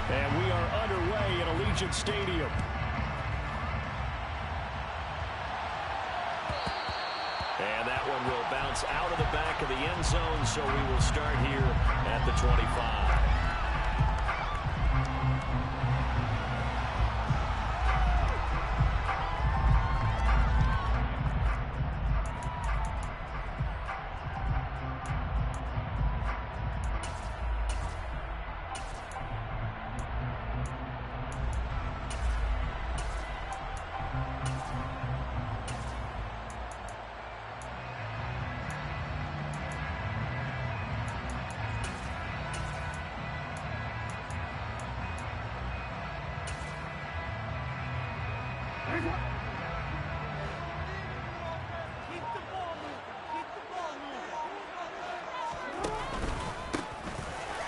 And we are underway at Allegiant Stadium. And that one will bounce out of the back of the end zone, so we will start here at the 25.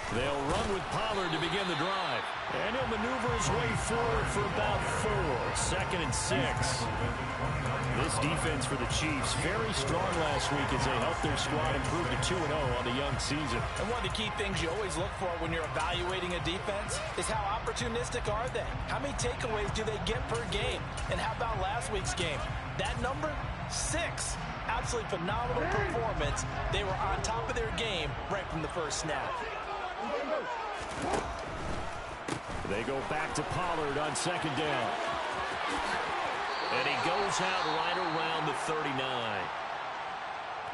They'll run with Pollard to begin the drive. And he'll maneuver his way forward for about 4. 2nd and 6. This defense for the Chiefs, very strong last week as they helped their squad improve to 2-0 on the young season. And one of the key things you always look for when you're evaluating a defense is how opportunistic are they? How many takeaways do they get per game? And how about last week's game? That number, 6. Absolutely phenomenal performance. They were on top of their game right from the first snap. They go back to Pollard on 2nd down. And he goes out right around the 39.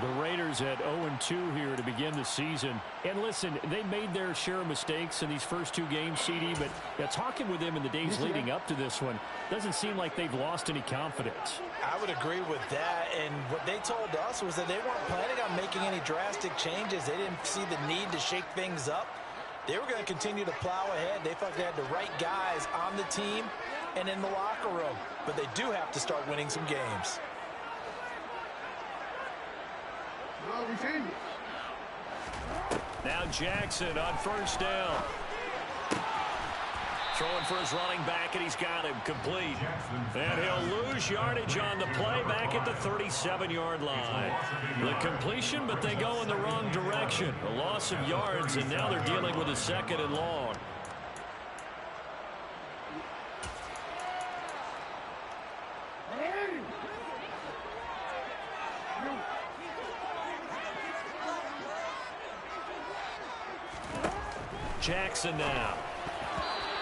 The Raiders at 0-2 here to begin the season. And listen, they made their share of mistakes in these first 2 games, CD, but talking with them in the days leading up to this one, doesn't seem like they've lost any confidence. I would agree with that, and what they told us was that they weren't planning on making any drastic changes. They didn't see the need to shake things up. They were going to continue to plow ahead. They felt they had the right guys on the team and in the locker room, but they do have to start winning some games. Now Jackson on 1st down. Throwing for his running back, and he's got him complete. And he'll lose yardage on the play back at the 37-yard line. The completion, but they go in the wrong direction. A loss of yards, and now they're dealing with a 2nd and long. Jackson now.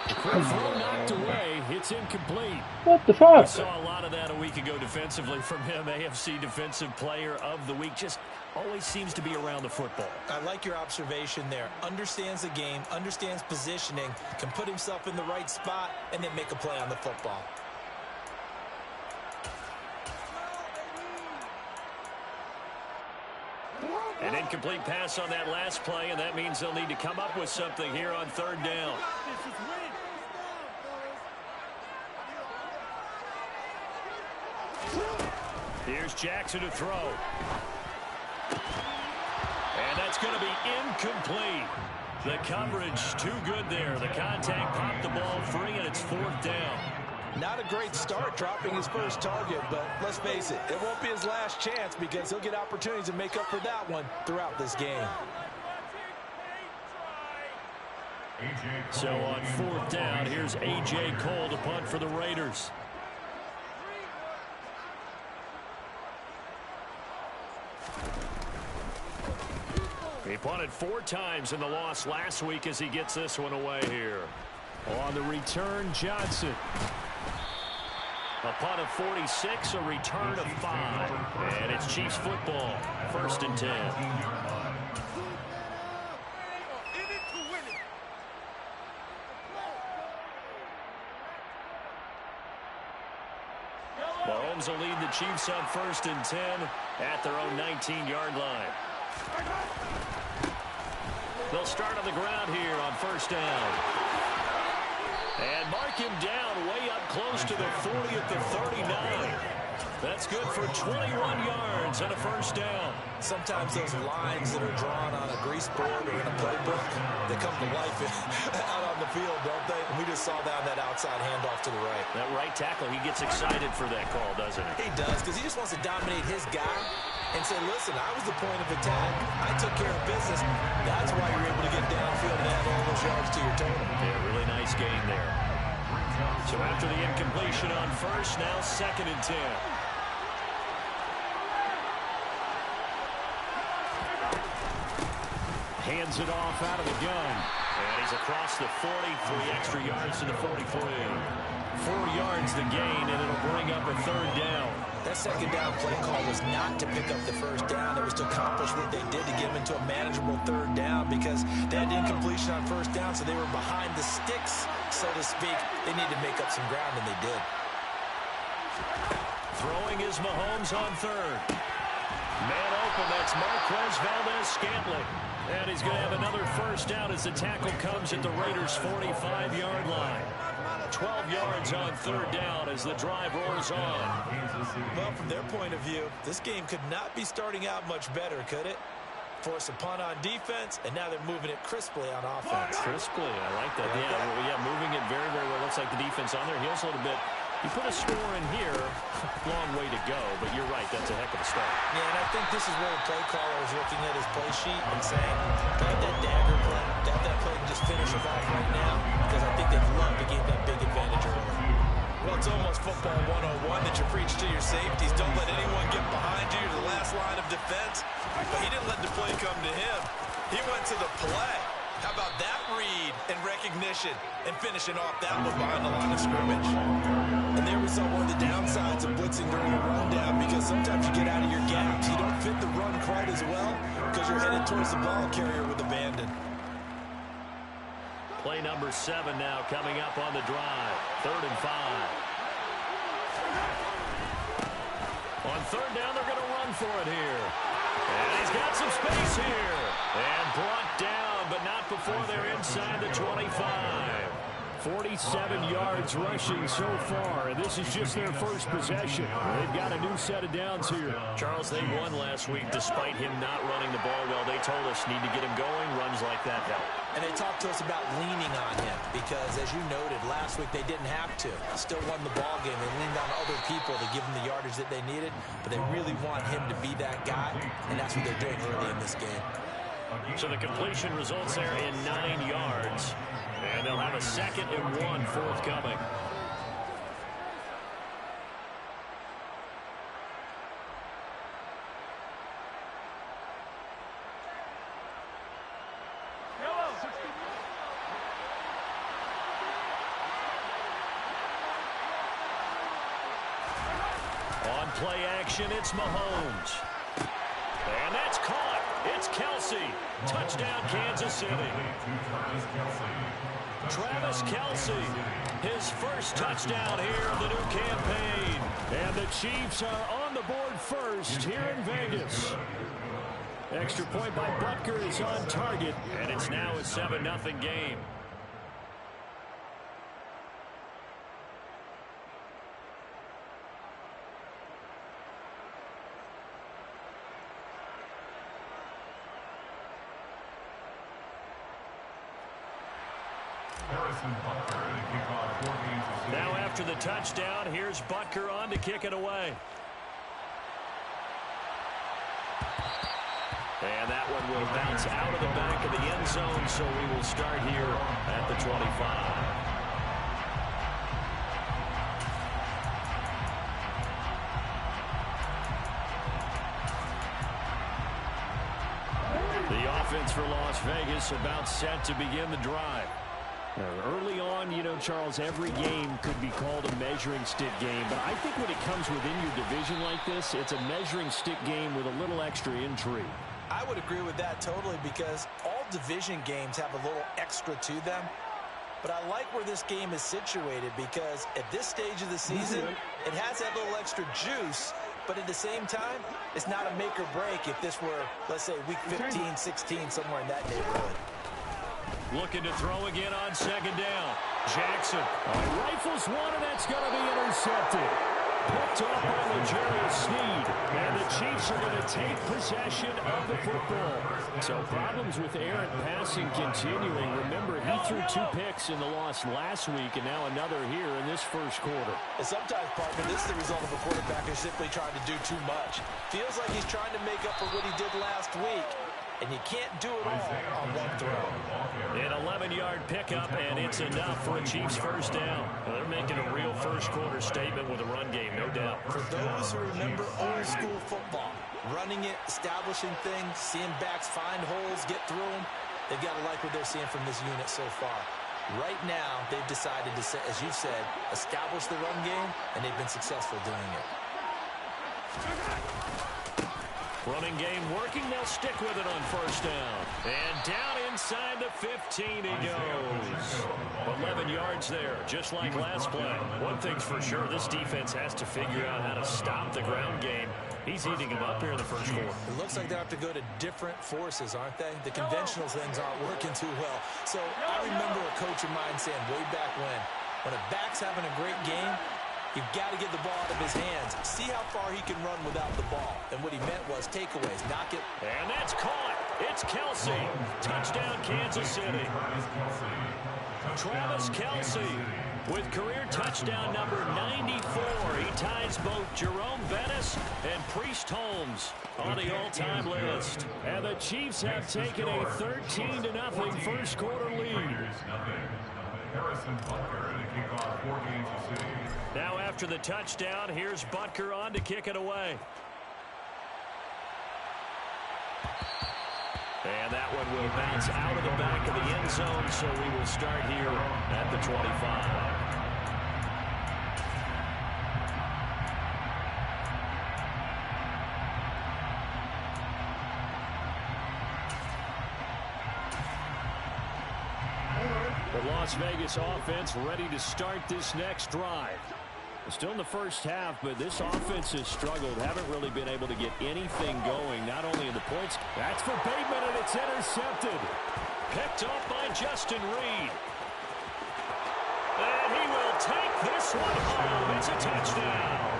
Quick throw knocked away. It's incomplete. What the fuck? We saw a lot of that a week ago defensively from him. AFC Defensive Player of the Week. Just always seems to be around the football. I like your observation there. Understands the game, understands positioning, can put himself in the right spot, and then make a play on the football. An incomplete pass on that last play, and that means they'll need to come up with something here on 3rd down. Here's Jackson to throw. And that's going to be incomplete. The coverage too good there. The contact popped the ball free, and it's 4th down. Not a great start dropping his first target, but let's face it, it won't be his last chance because he'll get opportunities to make up for that one throughout this game. So on 4th down, here's A.J. Cole to punt for the Raiders. He punted 4 times in the loss last week as he gets this one away here. On the return, Johnson. A punt of 46, a return of 5. And it's Chiefs football, 1st and 10. Mahomes will lead the Chiefs on 1st and 10 at their own 19-yard line. They'll start on the ground here on 1st down. And mark him down way up close to the 40 at the 39. That's good for 21 yards and a 1st down. Sometimes those lines that are drawn on a grease board or in a playbook, they come to life out on the field, don't they? And we just saw that on that outside handoff to the right. That right tackle, he gets excited for that call, doesn't he? He does, because he just wants to dominate his guy and say, listen, I was the point of attack. I took care of business. That's why you're able to get downfield and add all those yards to your total. Yeah, really nice yards gain there. So after the incompletion on first, now 2nd and 10. Hands it off out of the gun. And he's across the 40, 3 extra yards to the 43. 4 yards the gain, and it'll bring up a 3rd down. That 2nd down play call was not to pick up the 1st down. It was to accomplish what they did to get them into a manageable 3rd down because they had incompletion on 1st down, so they were behind the sticks, so to speak. They needed to make up some ground, and they did. Throwing is Mahomes on 3rd. Man open, that's Marquez Valdes-Scantling. And he's going to have another 1st down as the tackle comes at the Raiders' 45-yard line. 12 yards on 3rd down as the drive rolls on. Well, from their point of view, this game could not be starting out much better, could it? Force a punt on defense, and now they're moving it crisply on offense. Crisply, I like that. Yeah, moving it very, very well. Looks like the defense on their heels a little bit. You put a score in here, long way to go, but you're right, that's a heck of a start. Yeah, and I think this is where the play caller is looking at his play sheet and saying, have that dagger play, have that play and just finish it off right now, because I think they'd love to gain that big advantage early. Well, it's almost football 101 that you preach to your safeties. Don't let anyone get behind you to the last line of defense. But he didn't let the play come to him. He went to the play. How about that read and recognition and finishing off that one behind the line of scrimmage? And there we saw one of the downsides of blitzing during a rundown because sometimes you get out of your gaps. You don't fit the run quite as well because you're headed towards the ball carrier with abandon. Play number 7 now coming up on the drive. 3rd and 5. On 3rd down, they're going to run for it here. And he's got some space here. And brought down, but not before they're inside the 25. 47 yards rushing so far, and this is just their first possession. They've got a new set of downs here. Charles, they won last week despite him not running the ball well. They told us need to get him going. Runs like that help. And they talked to us about leaning on him because, as you noted, last week they didn't have to. Still won the ball game. They leaned on other people to give them the yardage that they needed, but they really want him to be that guy, and that's what they're doing early in this game. So the completion results there in 9 yards. And they'll have a 2nd and 1 forthcoming. On play action, it's Mahomes. And that's caught. It's Kelce. Touchdown, Kansas City. Travis Kelce, his first touchdown here of the new campaign. And the Chiefs are on the board first here in Vegas. Extra point by Butker is on target. And it's now a 7-0 game. Now after the touchdown, here's Butker on to kick it away. And that one will bounce out of the back of the end zone, so we will start here at the 25. The offense for Las Vegas about set to begin the drive. Early on, you know, Charles, every game could be called a measuring stick game, but I think when it comes within your division like this, it's a measuring stick game with a little extra intrigue. I would agree with that totally because all division games have a little extra to them. But I like where this game is situated because at this stage of the season, it has that little extra juice, but at the same time, it's not a make or break if this were, let's say, week 15, 16, somewhere in that neighborhood. Looking to throw again on 2nd down. Jackson rifles one, and that's going to be intercepted. Picked off by L'Jarius Sneed. And the Chiefs are going to take possession of the football. So problems with errant passing continuing. Remember, he threw 2 picks in the loss last week, and now another here in this first quarter. And sometimes, Parker, this is the result of a quarterback who's simply trying to do too much. Feels like he's trying to make up for what he did last week. and you can't do it all on one throw. An 11-yard pickup, and it's enough for a Chiefs first down. Well, they're making a real first-quarter statement with a run game, no doubt. For those who remember old-school football, running it, establishing things, seeing backs find holes, get through them, they've got to like what they're seeing from this unit so far. Right now, they've decided to, as you said, establish the run game, and they've been successful doing it. Running game working. They'll stick with it on first down. And down inside the 15 he goes. 11 yards there, just like last play. One thing's for sure, this defense has to figure out how to stop the ground game. He's eating them up here in the first quarter. It looks like they have to go to different forces, aren't they? The conventional things aren't working too well. So I remember a coach of mine saying way back when a back's having a great game, you've got to get the ball out of his hands. See how far he can run without the ball. And what he meant was takeaways, knock it. And that's caught. It's Kelce. Touchdown, Kansas City. Travis Kelce with career touchdown number 94. He ties both Jerome Bettis and Priest Holmes on the all-time list. And the Chiefs have taken a 13-0 first-quarter lead. Harrison Butker to kick off for Kansas City. Now after the touchdown, here's Butker on to kick it away. And that one will bounce out of the back of the end zone, so we will start here at the 25. The Las Vegas offense ready to start this next drive. Still in the first half, but this offense has struggled. Haven't really been able to get anything going, not only in the points. That's for Bateman, and it's intercepted. Picked off by Justin Reed. And he will take this one home. It's a touchdown.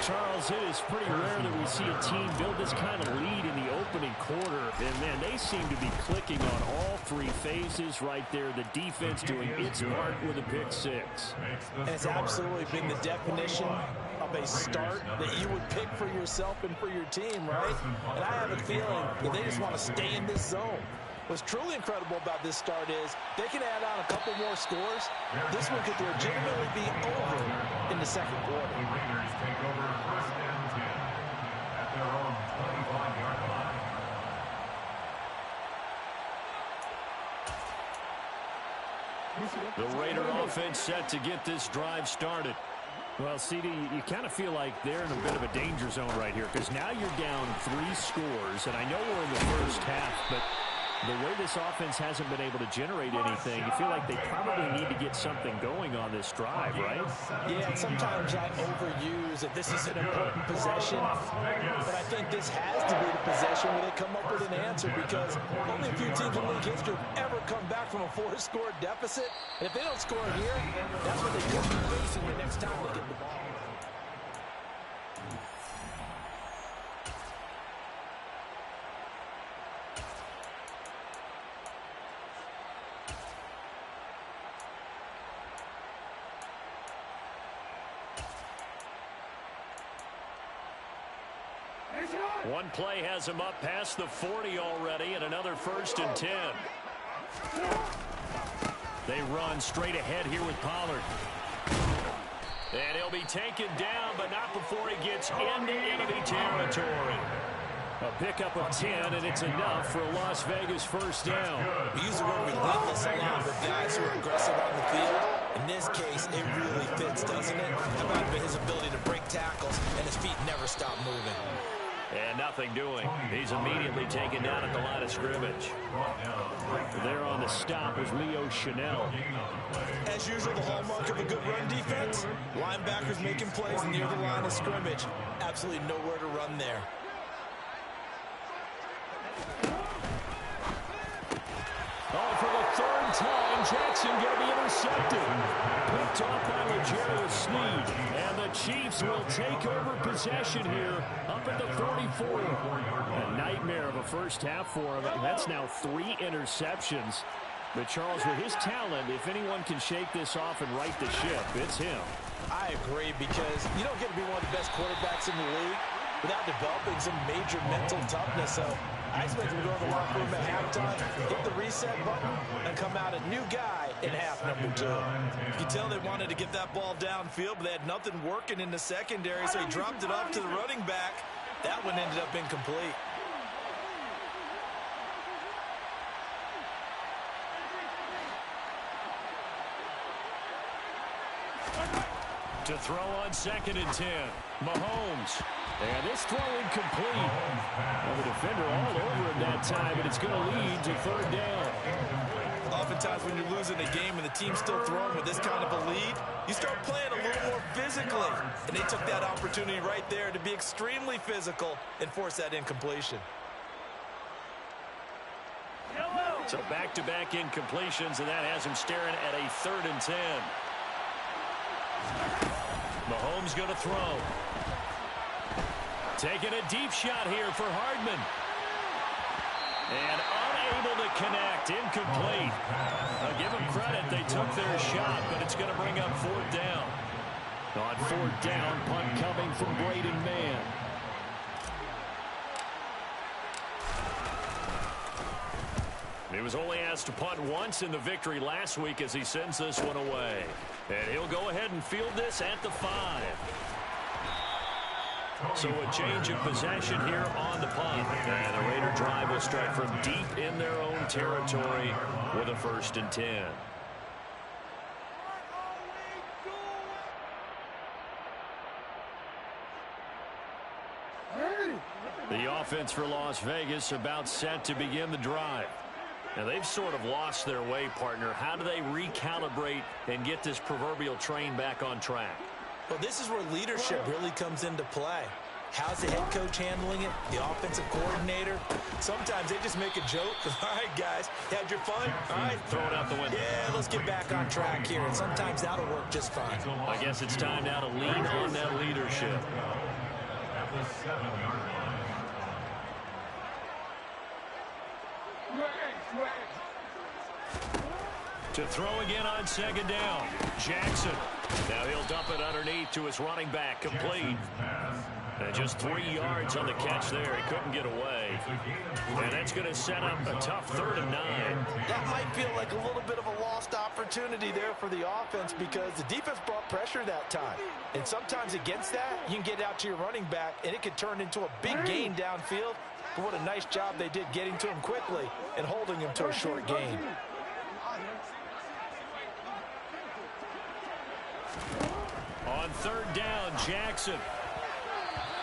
Charles, it is pretty rare that we see a team build this kind of lead in the opening quarter. And, man, they seem to be clicking on all three phases right there. The defense doing its part with a pick six. And it's absolutely been the definition of a start that you would pick for yourself and for your team, right? And I have a feeling that they just want to stay in this zone. What's truly incredible about this start is they can add on a couple more scores. This one could legitimately be over in the second quarter. The Raiders take over first and 10 at their own 25-yard line. The Raider offense set to get this drive started. Well, CD, you kind of feel like they're in a bit of a danger zone right here because now you're down 3 scores, and I know we're in the first half, but the way this offense hasn't been able to generate anything, you feel like they probably need to get something going on this drive, right? Yeah, and sometimes I overuse that this is an important possession, but I think this has to be the possession where they come up with an answer because only a few teams in league history have ever come back from a 4-score deficit, and if they don't score here, that's what they could be facing the next time they get the ball. One play has him up past the 40 already, and another first and 10. They run straight ahead here with Pollard. And he'll be taken down, but not before he gets into enemy territory. A pickup of 10, and it's enough for a Las Vegas first down. We use the word relentless a lot with guys who are aggressive on the field. In this case, it really fits, doesn't it? How about his ability to break tackles, and his feet never stop moving. And nothing doing. He's immediately taken down at the line of scrimmage. There on the stop was Leo Chanel. As usual, the hallmark of a good run defense, linebackers making plays near the line of scrimmage. Absolutely nowhere to run there. Oh, for the third time, Jackson going to be intercepted. Picked off by L'Jarius Sneed. And the Chiefs will take over possession here up at the 44. A nightmare of a first half for him. That's now 3 interceptions. But Charles, with his talent, if anyone can shake this off and right the ship, it's him. I agree, because you don't get to be one of the best quarterbacks in the league without developing some major mental toughness. So I I expect him to go to the locker room at halftime, hit the reset button, and come out a new guy in half number 2. You can tell they wanted to get that ball downfield, but they had nothing working in the secondary, so he dropped it off to the running back. That one ended up incomplete. To throw on 2nd and 10. Mahomes. And this throw incomplete. Well, the defender all over him that time, and it's going to lead to 3rd down. Oftentimes when you're losing a game and the team's still throwing with this kind of a lead, you start playing a little more physically. And they took that opportunity right there to be extremely physical and force that incompletion. So back-to-back incompletions, and that has him staring at a 3rd and 10. Mahomes going to throw. Taking a deep shot here for Hardman. And unable to connect. Incomplete. I'll give them credit. They took their shot, but it's going to bring up 4th down. On 4th down, punt coming from Braden Mann. He was only asked to punt once in the victory last week as he sends this one away. And he'll go ahead and field this at the 5. So a change of possession here on the punt. And the Raider drive will start from deep in their own territory with a 1st and 10. The offense for Las Vegas about set to begin the drive. Now, they've sort of lost their way, partner. How do they recalibrate and get this proverbial train back on track? Well, this is where leadership really comes into play. How's the head coach handling it? The offensive coordinator? Sometimes they just make a joke. All right, guys, had your fun? All right. Throw it out the window. Yeah, let's get back on track here. And sometimes that'll work just fine. I guess it's time now to lean on that leadership. At the 7-yard line. To throw again on 2nd down. Jackson. Now he'll dump it underneath to his running back. Complete. And just 3 yards on the catch there. He couldn't get away. And that's going to set up a tough 3rd and 9. That might feel like a little bit of a lost opportunity there for the offense because the defense brought pressure that time. And sometimes against that, you can get out to your running back, and it could turn into a big gain downfield. But what a nice job they did getting to him quickly and holding him to a short gain. On 3rd down, Jackson.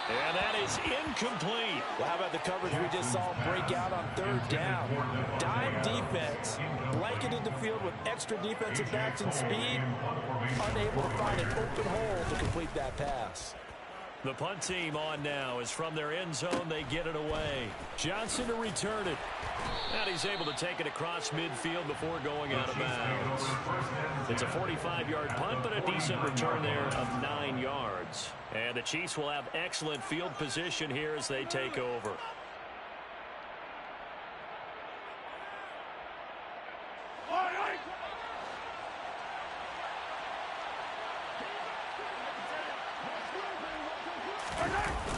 And that is incomplete. Well, how about the coverage we just saw him break out on 3rd down? Dime defense, blanketed the field with extra defensive backs and speed, unable to find an open hole to complete that pass. The punt team on now is from their end zone. They get it away. Johnson to return it. And he's able to take it across midfield before going out of bounds. It's a 45-yard punt, but a decent return there of 9 yards. And the Chiefs will have excellent field position here as they take over.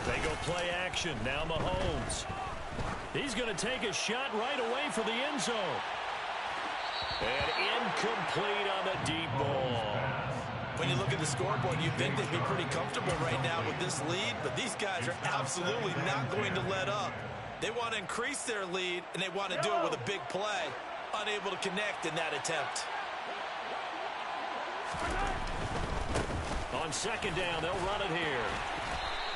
They go play action. Now Mahomes. He's going to take a shot right away for the end zone. And incomplete on the deep ball. When you look at the scoreboard, you'd think they'd be pretty comfortable right now with this lead, but these guys are absolutely not going to let up. They want to increase their lead, and they want to do it with a big play. Unable to connect in that attempt. On 2nd down, they'll run it here.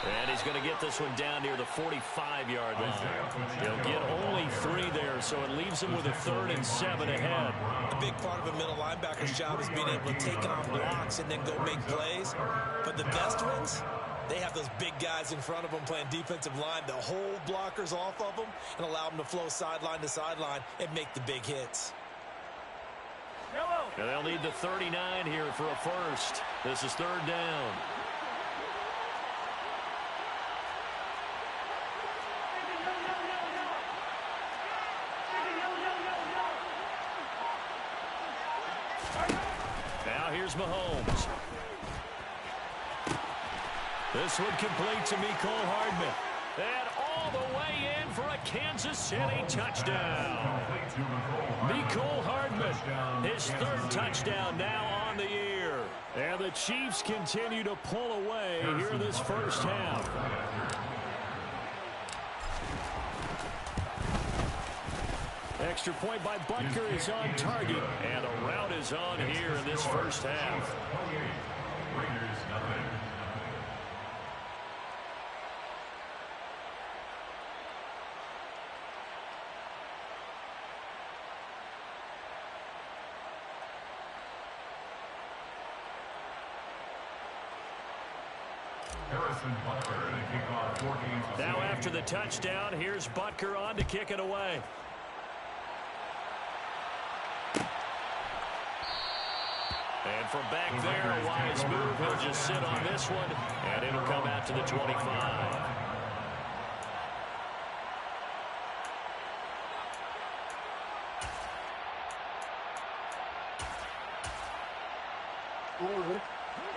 And he's going to get this one down near the 45-yard line. He'll get only 3 there, so it leaves him with a 3rd and 7 ahead. A big part of a middle linebacker's job is being able to take on blocks and then go make plays. But the best ones, they have those big guys in front of them playing defensive line to hold blockers off of them and allow them to flow sideline to sideline and make the big hits. And they'll need the 39 here for a first. This is 3rd down. Here's Mahomes. This one complete to Mecole Hardman. And all the way in for a Kansas City touchdown. Mecole Hardman, his third touchdown now on the year. And the Chiefs continue to pull away here in this first half. Extra point by Butker is on target, and a rout is on here in this first half. Now after the touchdown, here's Butker on to kick it away. And from back there, a wise move. He'll just sit on this one, and it'll come out to the 25.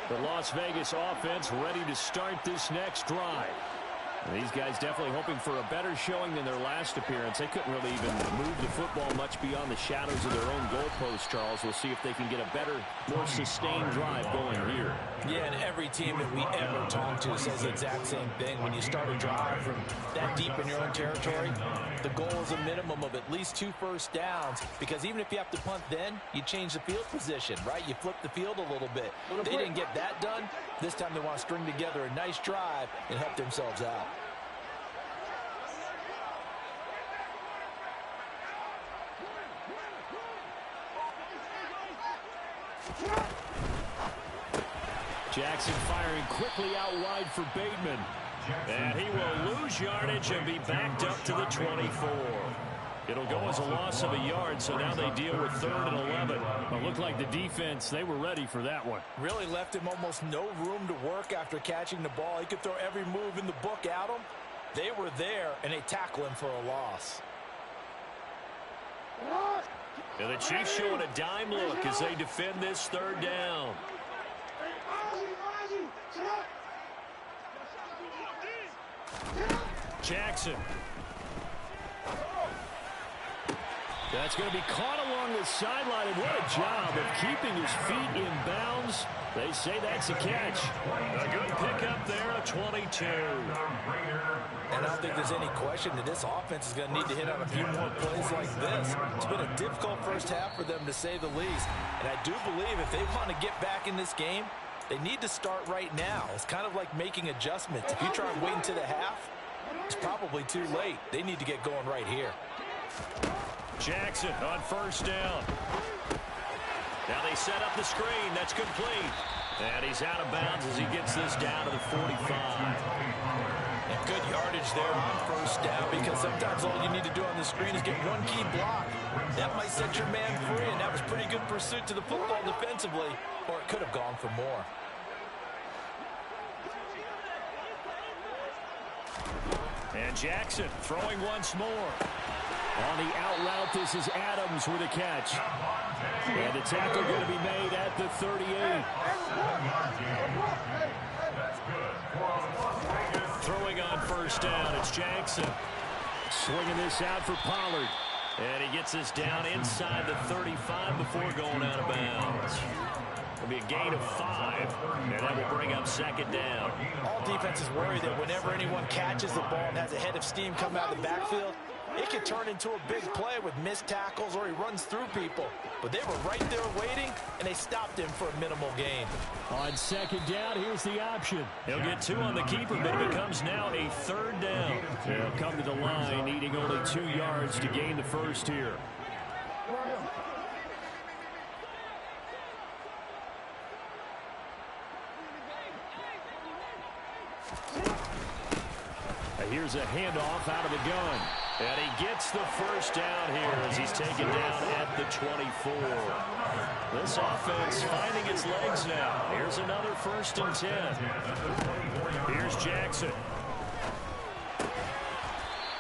The Las Vegas offense ready to start this next drive. And these guys definitely hoping for a better showing than their last appearance. They couldn't really even move the football much beyond the shadows of their own goalpost, Charles. We'll see if they can get a better, more sustained drive going here. Yeah, and every team that we ever talk to says the exact same thing. When you start a drive from that deep in your own territory, the goal is a minimum of at least 2 first downs, because even if you have to punt then, you change the field position, right? You flip the field a little bit. They didn't get that done. This time they want to string together a nice drive and help themselves out. Jackson firing quickly out wide for Bateman. And he will lose yardage and be backed up to the 24. It'll go as a loss of a yard, so now they deal with 3rd and 11. It looked like the defense, they were ready for that one. Really left him almost no room to work after catching the ball. He could throw every move in the book at him. They were there, and they tackle him for a loss. And the Chiefs showing a dime look as they defend this 3rd down. Jackson. That's going to be caught along the sideline, and what a job of keeping his feet in bounds. They say that's a catch. A good pickup there, a 22. And I don't think there's any question that this offense is going to need to hit on a few more plays like this. It's been a difficult first half for them, to say the least. And I do believe if they want to get back in this game, they need to start right now. It's kind of like making adjustments. If you try and wait until the half, it's probably too late. They need to get going right here. Jackson on 1st down. Now they set up the screen. That's complete. And he's out of bounds as he gets this down to the 45. And good yardage there on 1st down, because sometimes all you need to do on the screen is get one key block. That might set your man free, and that was pretty good pursuit to the football defensively, or it could have gone for more. And Jackson throwing once more. On the out route, this is Adams with a catch. And the tackle going to be made at the 38. Throwing on 1st down, it's Jackson. Swinging this out for Pollard. And he gets this down inside the 35 before going out of bounds. It'll be a gain of 5, and that will bring up 2nd down. All defenses worry that whenever anyone catches the ball and has a head of steam come out of the backfield, it could turn into a big play with missed tackles or he runs through people. But they were right there waiting, and they stopped him for a minimal gain. On 2nd down, here's the option. He'll get 2 on the keeper, but it becomes now a 3rd down. They'll come to the line, needing only 2 yards to gain the 1st here. Here's a handoff out of the gun. And he gets the 1st down here as he's taken down at the 24. This offense finding its legs now. Here's another 1st and 10. Here's Jackson.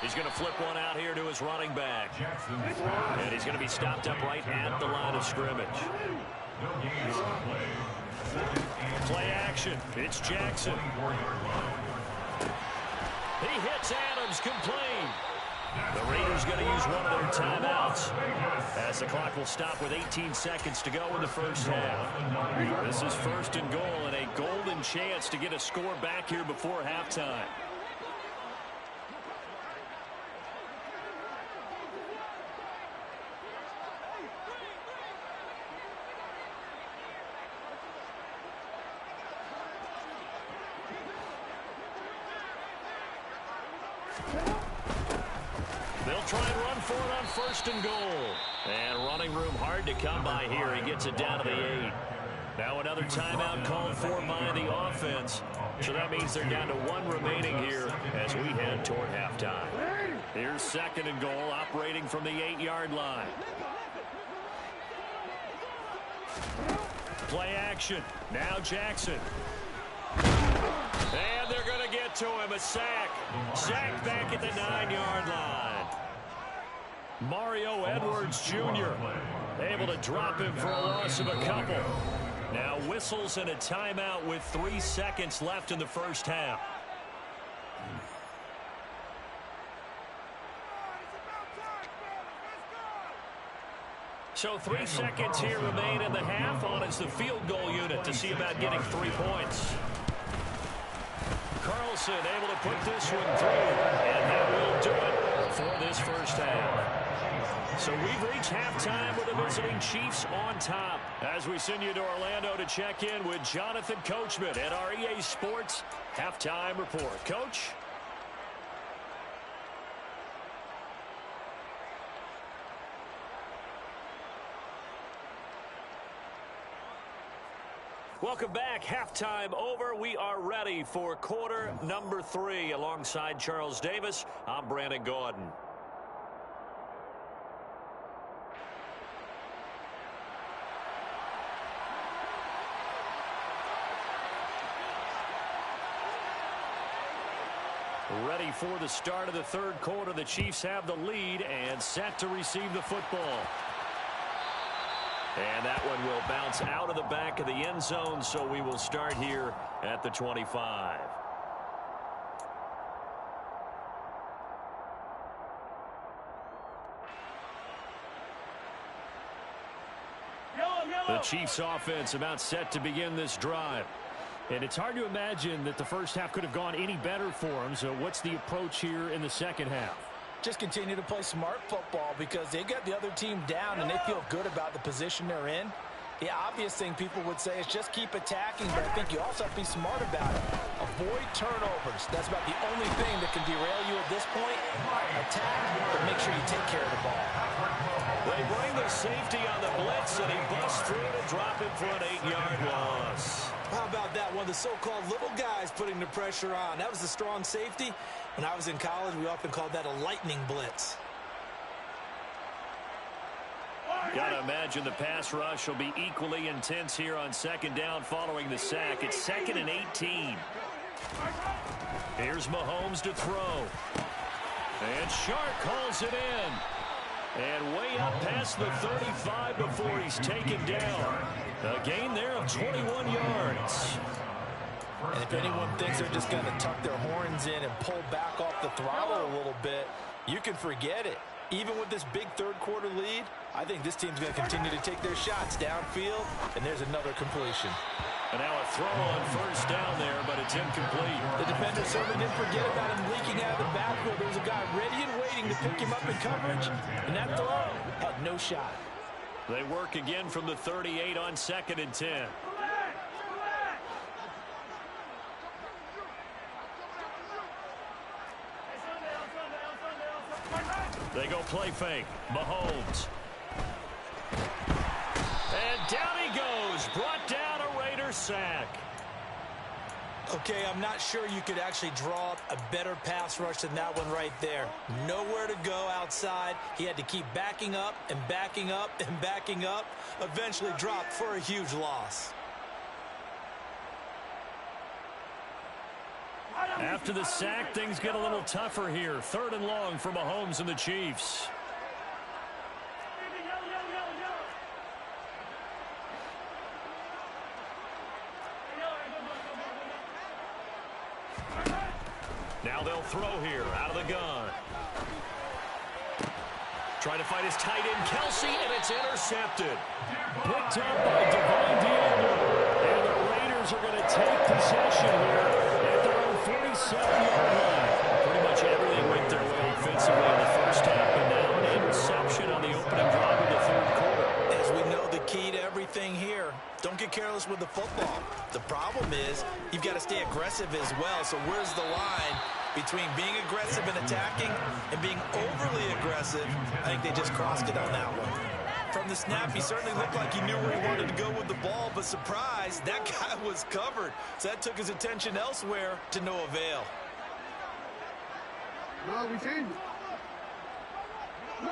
He's going to flip one out here to his running back. And he's going to be stopped up right at the line of scrimmage. Play action. It's Jackson. He hits Adams. arms complete. The Raiders going to use one of their timeouts as the clock will stop with 18 seconds to go in the first half. This is first and goal and a golden chance to get a score back here before halftime. They'll try and run for it on first and goal. And running room hard to come by here. He gets it down to the 8. Now another timeout called for by the offense. So that means they're down to 1 remaining here as we head toward halftime. Here's second and goal, operating from the 8-yard line. Play action. Now Jackson. And they're going to get to him. A sack. Sack back at the 9-yard line. Mario Edwards Jr. able to drop him for a loss of a couple. Now whistles and a timeout with 3 seconds left in the first half. So 3 seconds here remain in the half. On is the field goal unit to see about getting 3 points. Carlson able to put this one through. And that will do it for this first half. So we've reached halftime with the visiting Chiefs on top. As we send you to Orlando to check in with Jonathan Coachman at our EA Sports Halftime Report. Coach? Welcome back. Halftime over. We are ready for quarter number 3. Alongside Charles Davis, I'm Brandon Gordon. Ready for the start of the third quarter. The Chiefs have the lead and set to receive the football. And that one will bounce out of the back of the end zone, so we will start here at the 25. The Chiefs offense about set to begin this drive. And it's hard to imagine that the first half could have gone any better for them. So what's the approach here in the second half? Just continue to play smart football because they got the other team down and they feel good about the position they're in. The obvious thing people would say is just keep attacking, but I think you also have to be smart about it. Avoid turnovers. That's about the only thing that can derail you at this point. Attack, but make sure you take care of the ball. They bring the safety on the blitz, and he busts through to drop him for an 8-yard loss. How about that? One of the so-called little guys putting the pressure on. That was the strong safety. When I was in college, we often called that a lightning blitz. Got to imagine the pass rush will be equally intense here on second down following the sack. It's 2nd and 18. Here's Mahomes to throw. And Shark calls it in. And way up past the 35 before he's taken down. A gain there of 21 yards. And if anyone thinks they're just going to tuck their horns in and pull back off the throttle a little bit, you can forget it. Even with this big third quarter lead, I think this team's going to continue to take their shots downfield, and there's another completion. And now a throw on first down there, but it's incomplete. The defender certainly didn't forget about him leaking out of the backfield. There was a guy ready and waiting to pick him up in coverage, and that throw had no shot. They work again from the 38 on 2nd and 10. They go play fake. Mahomes. And down he goes. Brought down a Raider sack. Okay, I'm not sure you could actually draw up a better pass rush than that one right there. Nowhere to go outside. He had to keep backing up and backing up and backing up. Eventually dropped for a huge loss. After the sack, things get a little tougher here. 3rd and long for Mahomes and the Chiefs. Now they'll throw here out of the gun. Trying to find his tight end, Kelsey, and it's intercepted. Picked up by Devon Diablo. And the Raiders are going to take possession here at their own 47-yard line. Pretty much everything went their way offensively in the first half, and now an interception on the opening drive of the third quarter. As we know, the key to everything here, don't get careless with the football. The problem is you've got to stay aggressive as well. So where's the line between being aggressive and attacking and being overly aggressive? I think they just crossed it on that one. From the snap, he certainly looked like he knew where he wanted to go with the ball, but surprise, that guy was covered. So that took his attention elsewhere to no avail. No, we changed it. No.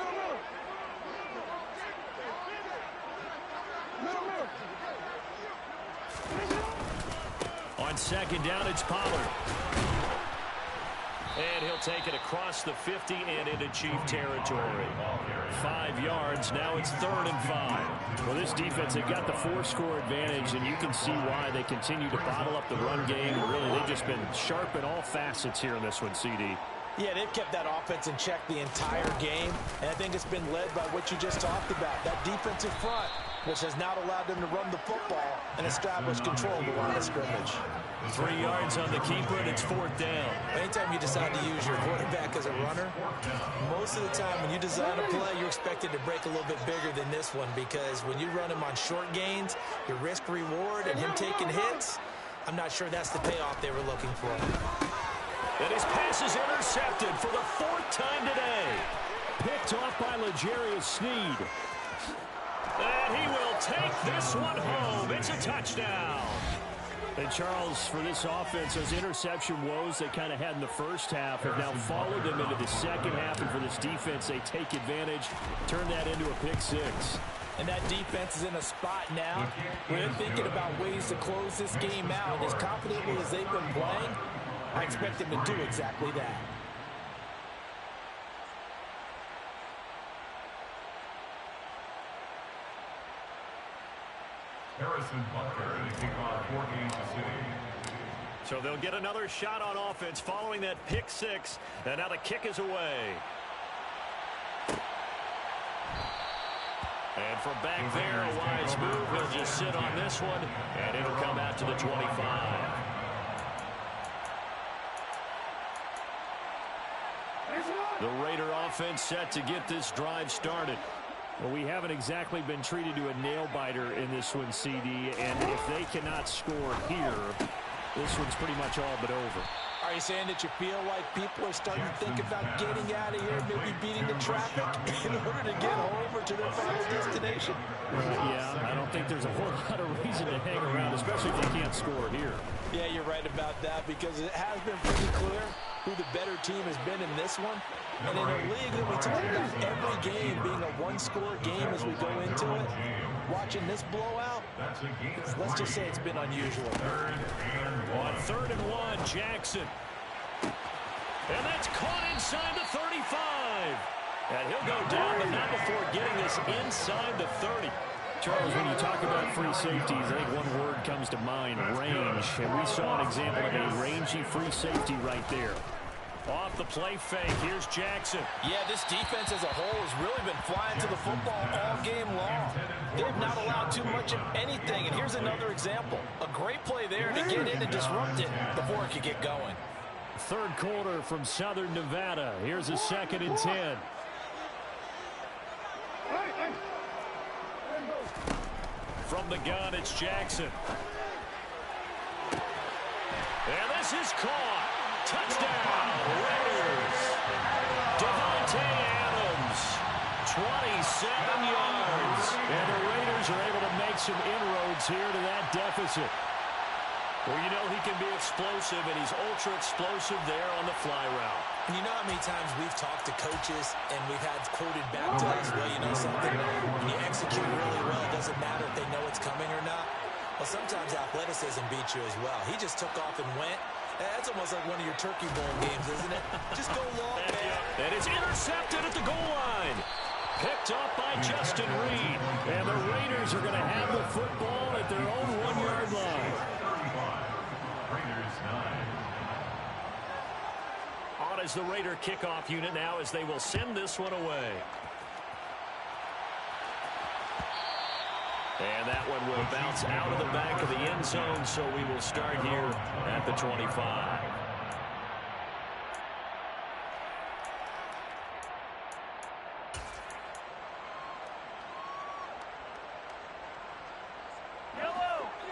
On second down, it's Pollard. And he'll take it across the 50 and into Chief territory. 5 yards. Now it's 3rd and 5. Well, this defense, they've got the 4-score advantage, and you can see why they continue to bottle up the run game. And really, they've just been sharp in all facets here in this one, CD. Yeah, they've kept that offense in check the entire game, and I think it's been led by what you just talked about, that defensive front, which has not allowed them to run the football and establish control of the line of scrimmage. 3 yards on the keeper, and it's 4th down. Anytime you decide to use your quarterback as a runner, most of the time when you design a play, you're expected to break a little bit bigger than this one, because when you run him on short gains, your risk-reward and him taking hits, I'm not sure that's the payoff they were looking for. And his pass is intercepted for the 4th time today. Picked off by L'Jarius Sneed. And he will take this one home. It's a touchdown. And Charles, for this offense, those interception woes they kind of had in the first half have now followed them into the second half. And for this defense, they take advantage, turn that into a pick 6. And that defense is in a spot now where they're thinking about ways to close this game out. As confidently as they've been playing, I expect them to do exactly that. Harrison Butker to kick off for Kansas City. So they'll get another shot on offense following that pick 6. And now the kick is away. And from back there, a wise move. He'll just sit on this one, and it'll come out to the 25. The Raider offense set to get this drive started. Well, we haven't exactly been treated to a nail-biter in this one, CD, and if they cannot score here, this one's pretty much all but over. Are you saying that you feel like people are starting to think about getting out of here, maybe beating the traffic in order to get over to their final destination? Yeah, I don't think there's a whole lot of reason to hang around, especially if they can't score here. Yeah, you're right about that, because it has been pretty clear who the better team has been in this one. And in a league that we talk about every game being a one-score game as we go into it, watching this blowout, let's just say it's been unusual. On 3rd and 1, Jackson. And that's caught inside the 35. And he'll go down, but not before getting this inside the 30. Charles, when you talk about free safeties, I think one word comes to mind, range. And we saw an example of a rangy free safety right there. Off the play fake, here's Jackson. Yeah, this defense as a whole has really been flying to the football all game long. They've not allowed too much of anything, and here's another example. A great play there to get in and disrupt it before it could get going. 3rd quarter from Southern Nevada. Here's a 2nd and 10. From the gun, it's Jackson. And this is caught. Touchdown, Raiders. Devontae Adams, 27 yards. And the Raiders are able to make some inroads here to that deficit. Well, you know he can be explosive, and he's ultra-explosive there on the fly route. And you know how many times we've talked to coaches and we've had quoted back to us, well, you know something, when you execute really well, it doesn't matter if they know it's coming or not. Well, sometimes athleticism beats you as well. He just took off and went. That's almost like one of your Turkey Bowl games, isn't it? Just go long, man. And it's intercepted at the goal line. Picked up by Justin Reed. And the Raiders are going to have the football at their own 1-yard line. Raiders 9. is the Raider kickoff unit now as they will send this one away. And that one will bounce out of the back of the end zone, so we will start here at the 25.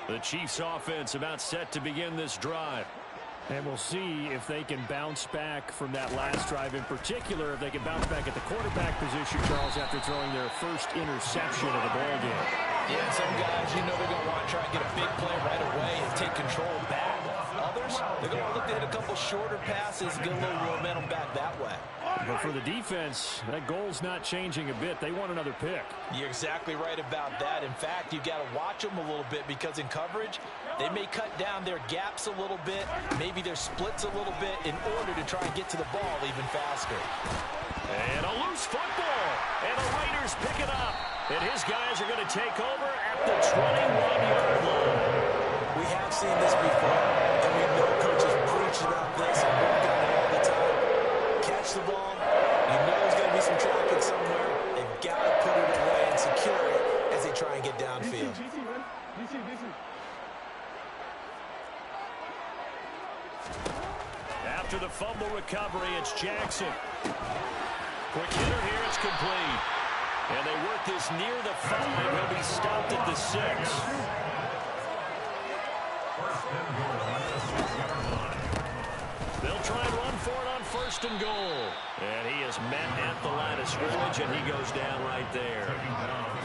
The Chiefs offense about set to begin this drive. And we'll see if they can bounce back from that last drive in particular, if they can bounce back at the quarterback position, Charles, after throwing their first interception of the ball game. Yeah, some guys, you know they're going to want to try and get a big play right away and take control back. Others, they're going to look to hit a couple shorter passes, get a little momentum back that way. But for the defense, that goal's not changing a bit. They want another pick. You're exactly right about that. In fact, you've got to watch them a little bit because in coverage, they may cut down their gaps a little bit, maybe their splits a little bit in order to try and get to the ball even faster. And a loose football. And the Raiders pick it up. And his guys are going to take over at the 21-yard line. We have seen this before, and we know coaches preach about this and work on it all the time. Catch the ball. You know there's going to be some traffic somewhere. They've got to put it away and secure it as they try and get downfield. After the fumble recovery, it's Jackson. Quick hitter here, it's complete. And they work this near the 5. He'll be stopped at the 6. They'll try and run for it on 1st and goal. And he is met at the line of scrimmage, and he goes down right there.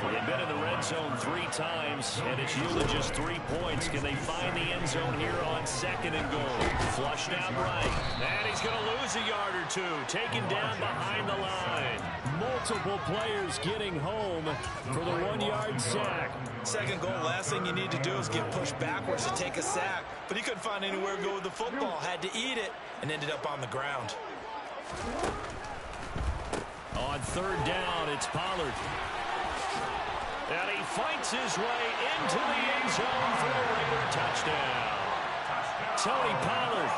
They've been in the red zone 3 times, and it's yielded just 3 points. Can they find the end zone here on 2nd and goal? Flushed out right. And he's going to lose a yard or 2. Taken down behind the line. Multiple players getting home for the 1-yard sack. 2nd goal, last thing you need to do is get pushed backwards to take a sack. But he couldn't find anywhere to go with the football. Had to eat it and ended up on the ground. On 3rd down, it's Pollard. And he fights his way into the end zone for a Raider touchdown. Tony Pollard,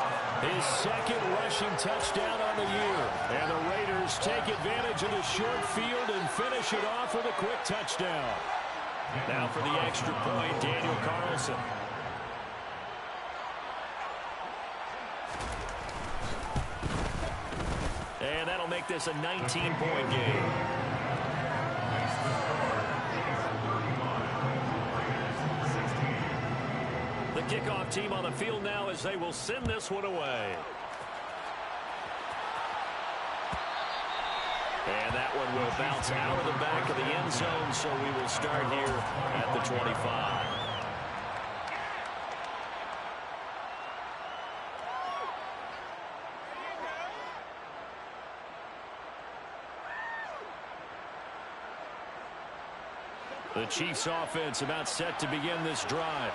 his 2nd rushing touchdown on the year. And the Raiders take advantage of the short field and finish it off with a quick touchdown. Now for the extra point, Daniel Carlson. And that'll make this a 19-point game. The kickoff team on the field now as they will send this one away. And that one will bounce out of the back of the end zone, so we will start here at the 25. The Chiefs offense about set to begin this drive.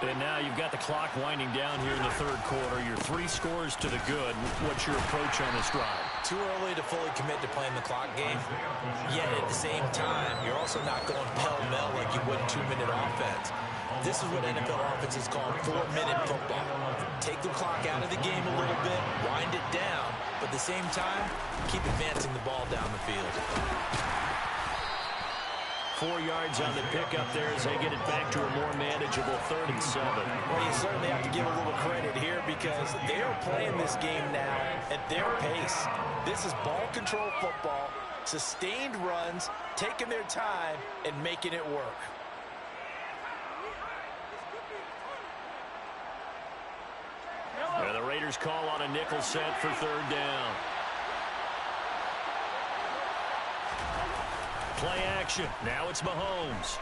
And now you've got the clock winding down here in the 3rd quarter. You're 3 scores to the good. What's your approach on this drive? Too early to fully commit to playing the clock game. Yet at the same time, you're also not going pell-mell like you would in 2-minute offense. This is what NFL offenses call 4-minute football. Take the clock out of the game a little bit, wind it down, but at the same time, keep advancing the ball down the field. 4 yards on the pickup there as they get it back to a more manageable 3rd and 7. Well, you certainly have to give a little credit here because they are playing this game now at their pace. This is ball control football, sustained runs, taking their time, and making it work. And the Raiders call on a nickel set for 3rd down. Play action. Now it's Mahomes.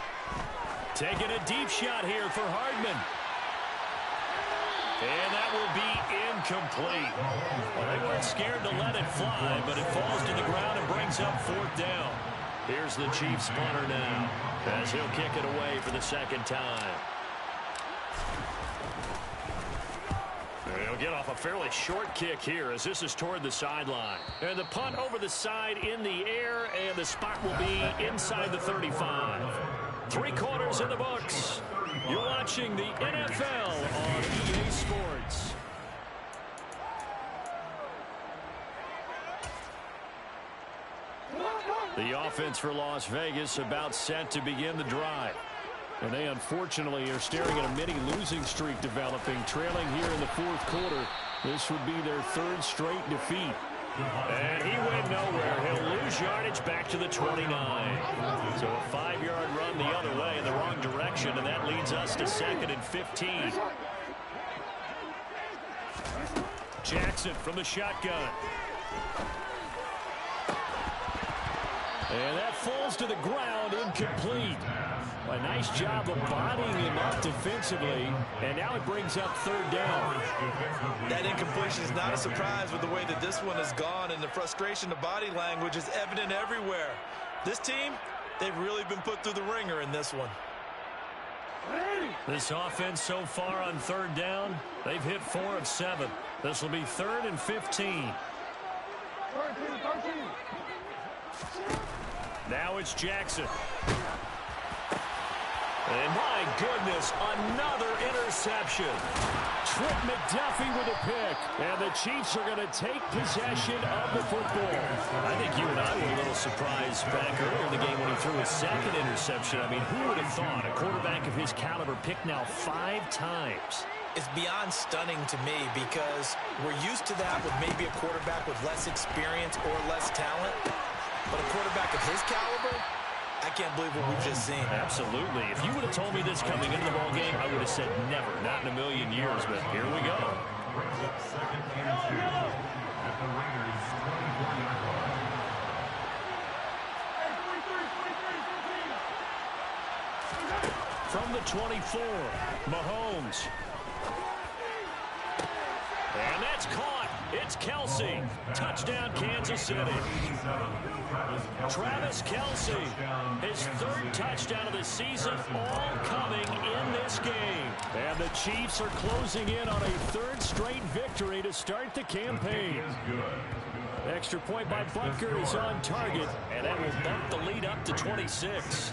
Taking a deep shot here for Hardman. And that will be incomplete. Well, they weren't scared to let it fly, but it falls to the ground and brings up 4th down. Here's the Chiefs punter now as he'll kick it away for the 2nd time. He'll get off a fairly short kick here as this is toward the sideline. And the punt over the side in the air, and the spot will be inside the 35. 3 quarters in the books. You're watching the NFL on EA Sports. The offense for Las Vegas about set to begin the drive. And they unfortunately are staring at a mini losing streak developing, trailing here in the fourth quarter. This would be their third straight defeat. And he went nowhere. He'll lose yardage back to the 29. So a 5-yard run the other way in the wrong direction, and that leads us to 2nd and 15. Jackson from the shotgun. And that falls to the ground, incomplete. A nice job of bodying him up defensively, and now it brings up 3rd down. That incompletion is not a surprise with the way that this one has gone, and the frustration, the body language is evident everywhere. This team, they've really been put through the ringer in this one. This offense so far on 3rd down, they've hit 4 of 7. This will be 3rd and 15. 13. Now it's Jackson. And my goodness, another interception. Trip McDuffie with a pick. And the Chiefs are going to take possession of the football. I think you and I were a little surprised back earlier in the game when he threw his 2nd interception. I mean, who would have thought a quarterback of his caliber picked now 5 times? It's beyond stunning to me because we're used to that with maybe a quarterback with less experience or less talent. But a quarterback of his caliber, I can't believe what we've just seen. Absolutely. If you would have told me this coming into the ball game, I would have said never, not in a million years. But here we go. Brings up 2nd and 2 at the Raiders' 24-yard line. From the 24, Mahomes. And that's caught. It's Kelce. Touchdown, Kansas City. Travis Kelce, his 3rd touchdown of the season, all coming in this game. And the Chiefs are closing in on a 3rd straight victory to start the campaign. Extra point by Butker is on target, and that will bump the lead up to 26.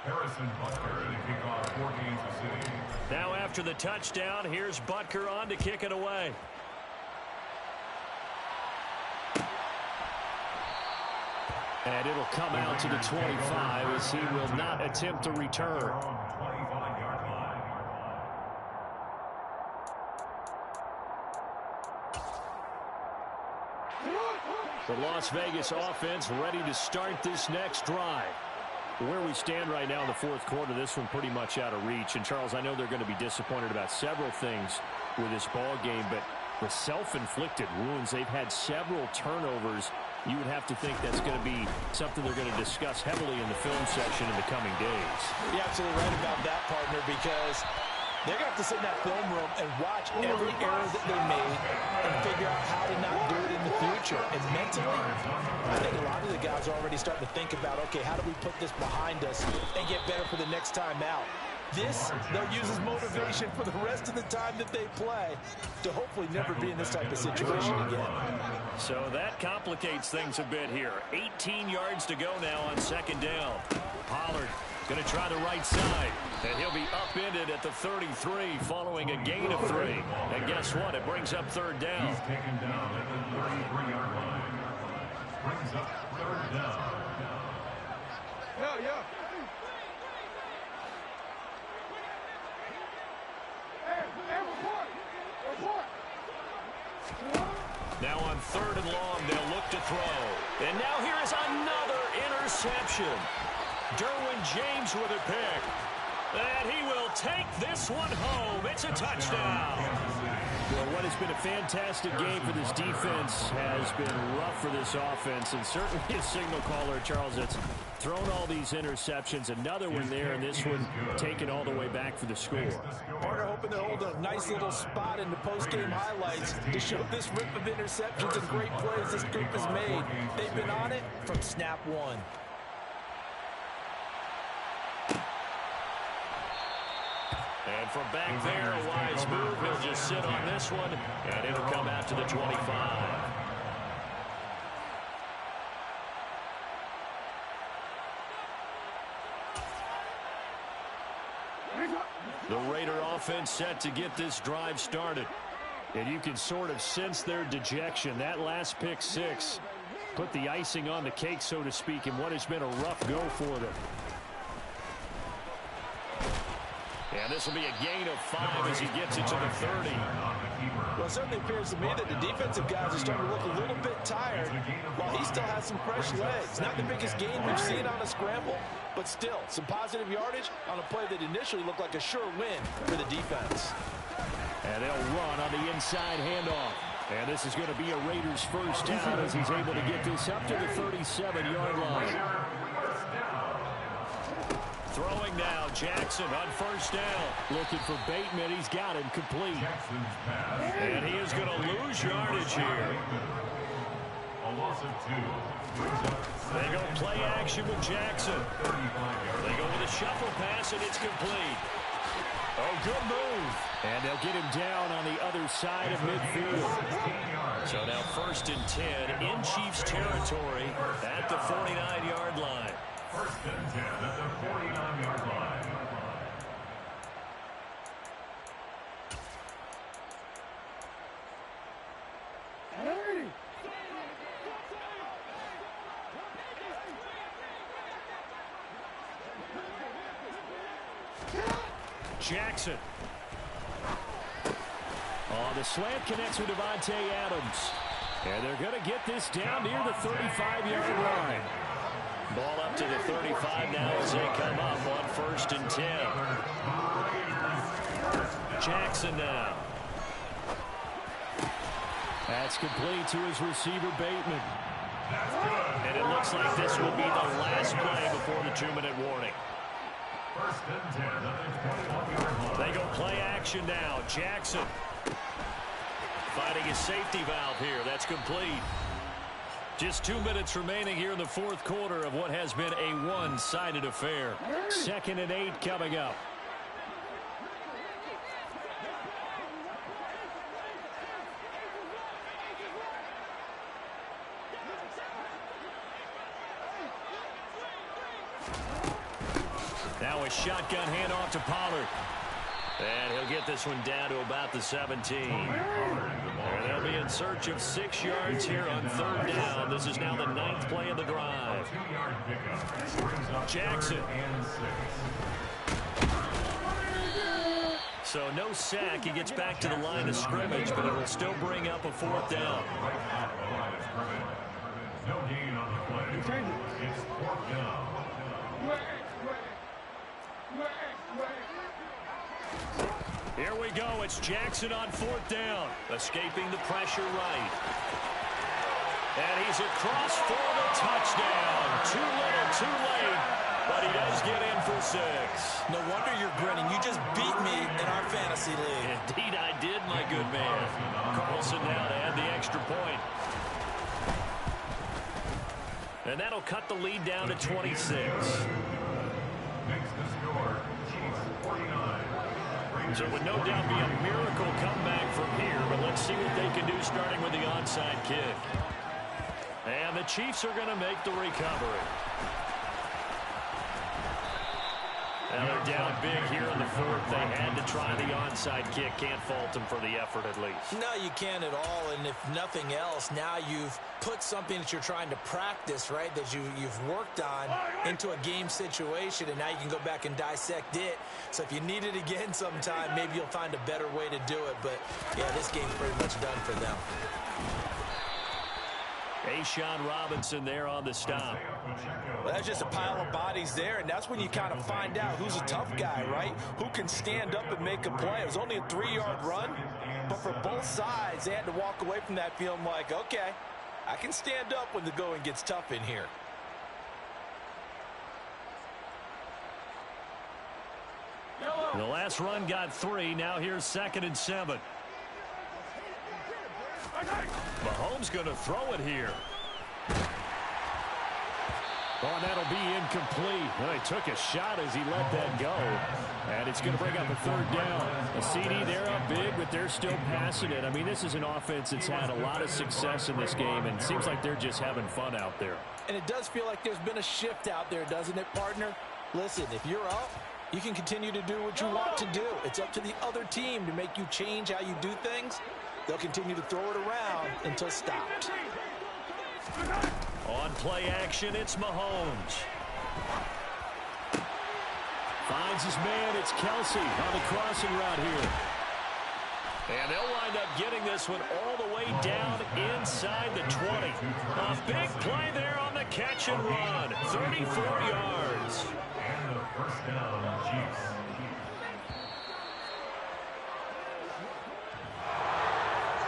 Harrison Butker to kick off for Kansas City. Now after the touchdown, here's Butker on to kick it away. And it'll come out to the 25 as he will not attempt to return. The Las Vegas offense ready to start this next drive. Where we stand right now in the fourth quarter, this one pretty much out of reach. And, Charles, I know they're going to be disappointed about several things with this ball game, but the self-inflicted wounds, they've had several turnovers. You would have to think that's going to be something they're going to discuss heavily in the film section in the coming days. You're absolutely right about that, partner, because they're going to have to sit in that film room and watch every error that they made and figure out how to not do it in the future. And mentally, I think a lot of the guys are already starting to think about, okay, how do we put this behind us and get better for the next time out? This, they'll use as motivation for the rest of the time that they play to hopefully never be in this type of situation again. So that complicates things a bit here. 18 yards to go now on 2nd down. Pollard going to try the right side, and he'll be upended at the 33 following a gain of 3. And guess what? It brings up 3rd down. He's taken down at the 33-yard line. Brings up 3rd down. Yeah. Report. Now on 3rd and long, they'll look to throw. And now here is another interception. Derwin James with a pick. And he will take this one home. It's a touchdown. Well, what has been a fantastic game for this defense has been rough for this offense, and certainly a signal caller, Charles, that's thrown all these interceptions. Another one there, and this one taken all the way back for the score. Partner hoping to hold a nice little spot in the post-game highlights to show this rip of interceptions and great plays this group has made. They've been on it from snap one. And from back there, a wise move. He'll just sit on this one, and it'll come out to the 25. The Raider offense set to get this drive started. And you can sort of sense their dejection. That last pick six put the icing on the cake, so to speak, in what has been a rough go for them. And this will be a gain of 5 as he gets it to the 30. Well, it certainly appears to me that the defensive guys are starting to look a little bit tired while he still has some fresh legs. Not the biggest gain we've seen on a scramble, but still some positive yardage on a play that initially looked like a sure win for the defense. And they'll run on the inside handoff. And this is going to be a Raiders first down as he's able to get this up to the 37-yard line. Throwing now, Jackson on first down. Looking for Bateman. He's got him complete. And he is going to lose yardage here. A loss of 2. They go play action with Jackson. They go with a shuffle pass, and it's complete. Oh, good move. And they'll get him down on the other side of midfield. So now 1st and 10 in Chiefs territory at the 49-yard line. 1st and 10 at the 49-yard line. Jackson. Oh, the slant connects with Davante Adams. And they're going to get this down near the 35-yard line. Ball up to the 35 now as they come up on 1st and 10. Jackson now. That's complete to his receiver, Bateman. And it looks like this will be the last play before the 2-minute warning. 1st and 10 at the 21-yard line. They go play action now. Jackson finding his safety valve here. That's complete. Just 2 minutes remaining here in the 4th quarter of what has been a one-sided affair. 2nd and 8 coming up. Now a shotgun handoff to Pollard. And he'll get this one down to about the 17. And they'll be in search of 6 yards here on 3rd down. This is now the 9th play of the drive. Jackson. So no sack. He gets back to the line of scrimmage, but it'll still bring up a 4th down. No gain on the play. It's 4th down. Here we go. It's Jackson on 4th down. Escaping the pressure right. And he's across for the touchdown. Too little, too late. But he does get in for 6. No wonder you're grinning. You just beat me in our fantasy league. Indeed I did, my good man. Carlson now to add the extra point. And that'll cut the lead down to 26. Makes the score Chiefs 49. So it would no doubt be a miracle comeback from here, but let's see what they can do starting with the onside kick. And the Chiefs are going to make the recovery. Now they're down big here in the 4th. They had to try the onside kick. Can't fault them for the effort at least. No, you can't at all. And if nothing else, now you've put something that you're trying to practice, right, that you've worked on into a game situation, and now you can go back and dissect it. So if you need it again sometime, maybe you'll find a better way to do it. But, yeah, this game's pretty much done for them. A'Shawn Robinson there on the stop. Well, that's just a pile of bodies there, and that's when you kind of find out who's a tough guy, right? Who can stand up and make a play. It was only a 3-yard run, but for both sides, they had to walk away from that feeling like, okay, I can stand up when the going gets tough in here. The last run got 3. Now here's 2nd and 7. Mahomes going to throw it here. Oh, and that'll be incomplete. Well, he took a shot as he let that go. And it's going to bring up a 3rd down. A CD, they're up big, but they're still passing it. I mean, this is an offense that's had a lot of success in this game, and it seems like they're just having fun out there. And it does feel like there's been a shift out there, doesn't it, partner? Listen, if you're up, You can continue to do what you want to do. It's up to the other team to make you change how you do things. They'll continue to throw it around until stopped. On play action, it's Mahomes. Finds his man, it's Kelsey on the crossing route here. And they'll wind up getting this one all the way down inside the 20. A big play there on the catch and run. 34 yards. And the first down, Chiefs.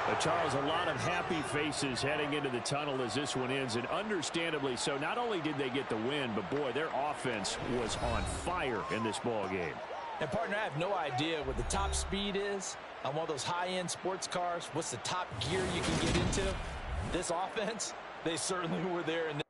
But Charles, a lot of happy faces heading into the tunnel as this one ends, and understandably so. Not only did they get the win, but boy, their offense was on fire in this ball game. And partner, I have no idea what the top speed is on one of those high-end sports cars. What's the top gear you can get into? This offense, they certainly were there in